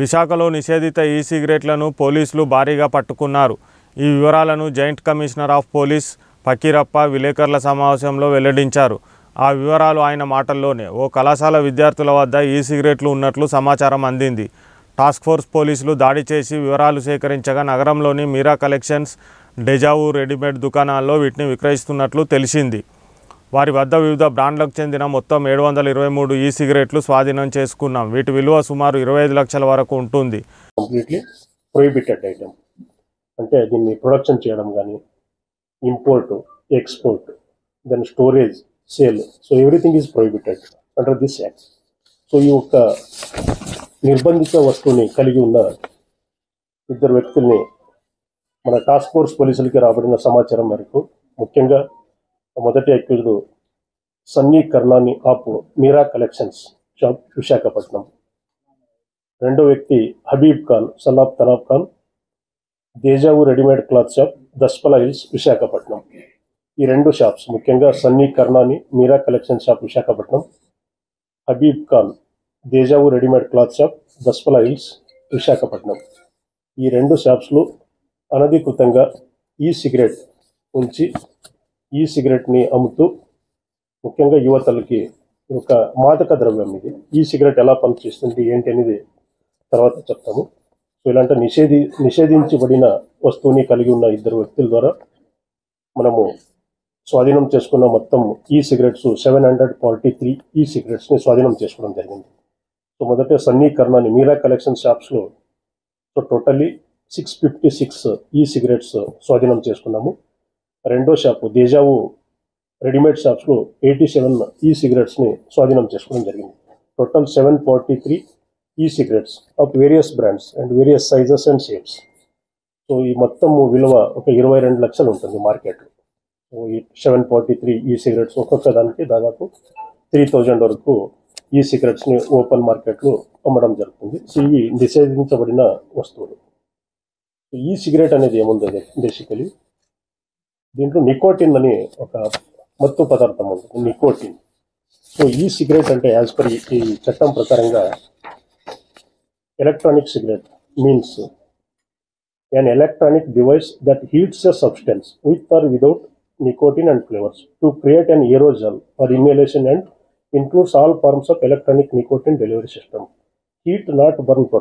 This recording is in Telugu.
విశాఖలో నిషేధిత ఈ సిగరెట్లను పోలీసులు భారీగా పట్టుకున్నారు. ఈ వివరాలను joint commissioner of police Fakirappa విలేకరుల సమావేశంలో వెల్లడించారు. ఆ వివరాలు ఆయన మాటల్లోనే. ఓ కళాశాల విద్యార్థుల వద్ద ఈ సిగరెట్లు ఉన్నట్లు సమాచారం అందింది. టాస్క్ ఫోర్స్ పోలీసులు దాడి చేసి వివరాలు సేకరించగా నగరంలోని మీరా కలెక్షన్స్, డెజావు రెడీమేడ్ దుకాణాల్లో వీటిని విక్రయిస్తున్నట్లు తెలిసింది. వారి వద్ద వివిధ బ్రాండ్లకు చెందిన మొత్తం 723 ఈ సిగరెట్లు స్వాధీనం చేసుకున్నాం. వీటి విలువ సుమారు 25 లక్షల వరకు ఉంటుంది. కంప్లీట్లీ ప్రొహిబిటెడ్ ఐటమ్ అంటే దీన్ని ప్రొడక్షన్ చేయడం కానీ, import, export, then storage, sale, so everything is prohibited under this act. So ఈ యొక్క నిర్బంధిత వస్తువుని కలిగి ఉన్న ఇద్దరు వ్యక్తుల్ని మన టాస్క్ ఫోర్స్ పోలీసులకి రాబడిన సమాచారం మేరకు, ముఖ్యంగా మొదటి accused Sunny Karnani of Meera collections shop Visakhapatnam, రెండో వ్యక్తి Habib Khan son of Tanab Khan, Dejavu readymade cloth shop Daspalla Hills Visakhapatnam. ఈ రెండు షాప్స్ ముఖ్యంగా Sunny Karnani Meera collection shop Visakhapatnam, Habib Khan Dejavu readymade cloth shop Daspalla Hills Visakhapatnam. ఈ రెండు షాప్స్లో అనధికృతంగా ఈ సిగరెట్ ఉంచి ఈ సిగరెట్ని అమ్ముతూ ముఖ్యంగా యువతలకి ఒక మాదక ద్రవ్యం ఇది. ఈ సిగరెట్ ఎలా పనిచేస్తుంది ఏంటి అనేది తర్వాత చెప్తాము. సో ఇలాంటి నిషేధించబడిన వస్తువుని కలిగి ఉన్న ఇద్దరు వ్యక్తుల ద్వారా మనము స్వాధీనం చేసుకున్న మొత్తం ఈ సిగరెట్స్ 743 ఈ సిగరెట్స్ని స్వాధీనం చేసుకోవడం జరిగింది. సో మొదట సన్నీ కర్నాని మీరా కలెక్షన్ షాప్స్లో సో టోటల్లీ 656 ఈ సిగరెట్స్ స్వాధీనం చేసుకున్నాము. రెండో షాపు దేజావు రెడీమేడ్ షాప్స్లో 87 ఈ సిగరెట్స్ని స్వాధీనం చేసుకోవడం జరిగింది. టోటల్ 743 ఈ cigarettes of various brands and various sizes and shapes. So ఈ మొత్తం విలువ ఒక 22 లక్షలు ఉంటుంది మార్కెట్లో. సో ఈ 743 ఈ సిగరెట్స్ ఒక్కొక్క దానికి దాదాపు 3000 వరకు ఈ సిగరెట్స్ని ఓపెన్ మార్కెట్లో అమ్మడం జరుగుతుంది. సో ఇవి నిషేధించబడిన వస్తువులు. ఈ సిగరెట్ అనేది ఏముందో బేసికలీ దీంట్లో నికోటిన్ అని ఒక మత్తు పదార్థం ఉంటుంది, నికోటిన్. సో ఈ సిగరెట్ అంటే యాజ్ పర్ ఈ చట్టం ప్రకారంగా electronic cigarette means an electronic device that heats a substance with or without nicotine and flavors to create an aerosol or inhalation and includes all forms of electronic nicotine delivery system. Heat not burn